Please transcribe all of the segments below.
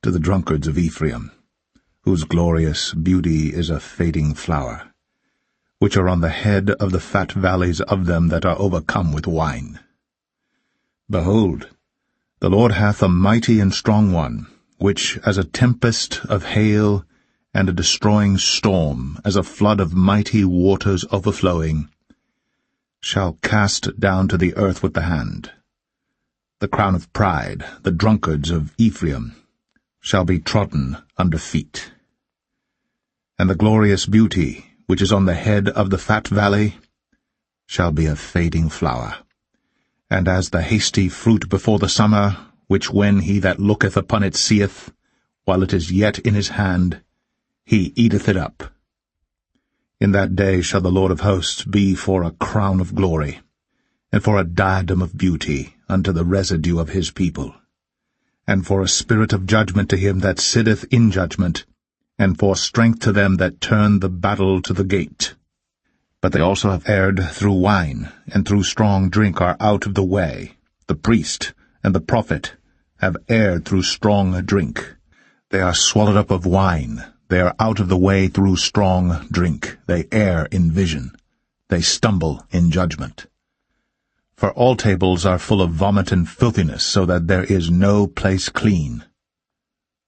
to the drunkards of Ephraim, whose glorious beauty is a fading flower, which are on the head of the fat valleys of them that are overcome with wine. Behold, the Lord hath a mighty and strong one, which, as a tempest of hail and a destroying storm, as a flood of mighty waters overflowing, shall cast down to the earth with the hand. The crown of pride, the drunkards of Ephraim, shall be trodden under feet. And the glorious beauty, which is on the head of the fat valley, shall be a fading flower. And as the hasty fruit before the summer, which when he that looketh upon it seeth, while it is yet in his hand, he eateth it up. In that day shall the Lord of hosts be for a crown of glory, and for a diadem of beauty unto the residue of his people, and for a spirit of judgment to him that sitteth in judgment, and for strength to them that turn the battle to the gate. But they also have erred through wine, and through strong drink are out of the way. The priest and the prophet have erred through strong drink. They are swallowed up of wine. They are out of the way through strong drink. They err in vision. They stumble in judgment. For all tables are full of vomit and filthiness, so that there is no place clean.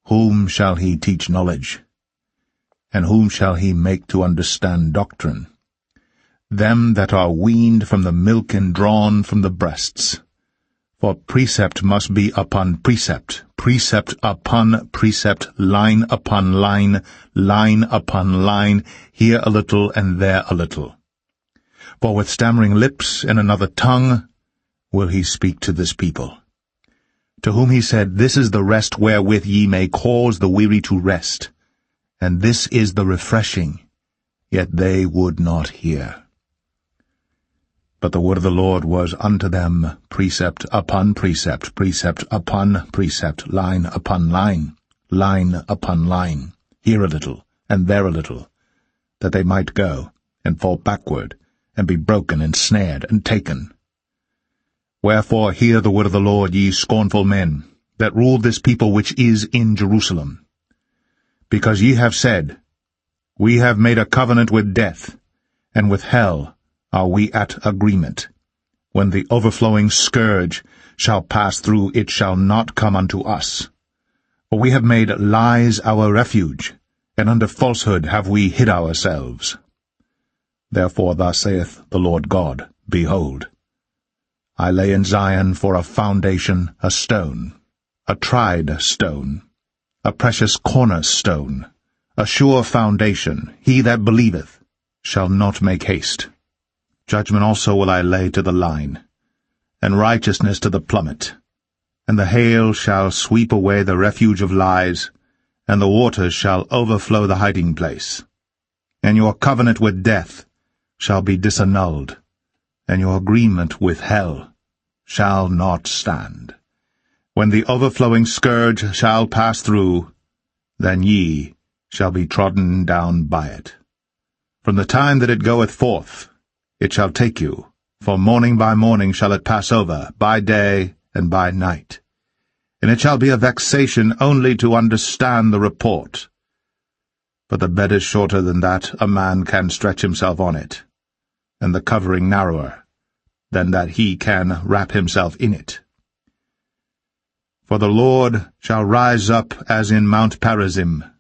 Whom shall he teach knowledge? And whom shall he make to understand doctrine? Them that are weaned from the milk and drawn from the breasts. For precept must be upon precept, precept upon precept, line upon line, line upon line, here a little and there a little. For with stammering lips and another tongue will he speak to this people, to whom he said, This is the rest wherewith ye may cause the weary to rest, and this is the refreshing, yet they would not hear. But the word of the Lord was unto them precept upon precept, precept upon precept, line upon line, line upon line, here a little, and there a little, that they might go, and fall backward, and be broken, and snared, and taken. Wherefore hear the word of the Lord, ye scornful men, that rule this people which is in Jerusalem. Because ye have said, We have made a covenant with death, and with hell are we at agreement. When the overflowing scourge shall pass through, it shall not come unto us. For we have made lies our refuge, and under falsehood have we hid ourselves. Therefore thus saith the Lord God, Behold, I lay in Zion for a foundation a stone, a tried stone, a precious cornerstone, a sure foundation. He that believeth shall not make haste. Judgment also will I lay to the line, and righteousness to the plummet. And the hail shall sweep away the refuge of lies, and the waters shall overflow the hiding place. And your covenant with death shall be disannulled, and your agreement with hell shall not stand. When the overflowing scourge shall pass through, then ye shall be trodden down by it. From the time that it goeth forth, it shall take you, for morning by morning shall it pass over, by day and by night. And it shall be a vexation only to understand the report. But the bed is shorter than that a man can stretch himself on it, and the covering narrower than that he can wrap himself in it. For the Lord shall rise up as in Mount Perazim.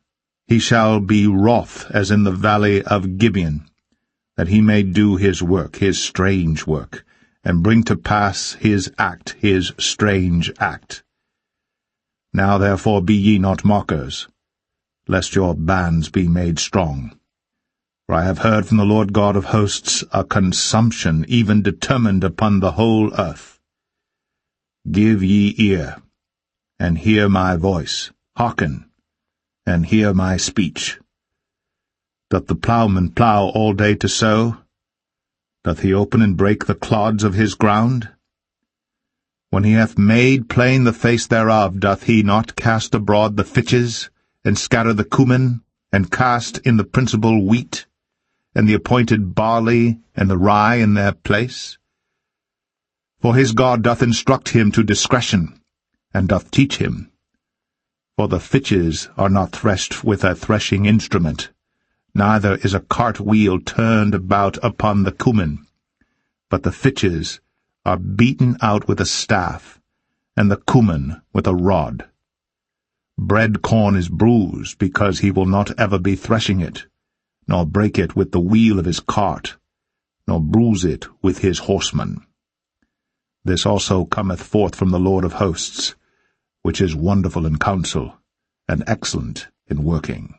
He shall be wroth as in the valley of Gibeon, that he may do his work, his strange work, and bring to pass his act, his strange act. Now therefore be ye not mockers, lest your bands be made strong. For I have heard from the Lord God of hosts a consumption even determined upon the whole earth. Give ye ear, and hear my voice, hearken, and hear my speech. Doth the plowman plow all day to sow? Doth he open and break the clods of his ground? When he hath made plain the face thereof, doth he not cast abroad the fitches, and scatter the cumin, and cast in the principal wheat, and the appointed barley, and the rye in their place? For his God doth instruct him to discretion, and doth teach him. For the fitches are not threshed with a threshing instrument, neither is a cartwheel turned about upon the cumin, but the fitches are beaten out with a staff, and the cumin with a rod. Bread corn is bruised, because he will not ever be threshing it, nor break it with the wheel of his cart, nor bruise it with his horsemen. This also cometh forth from the Lord of hosts, which is wonderful in counsel, and excellent in working.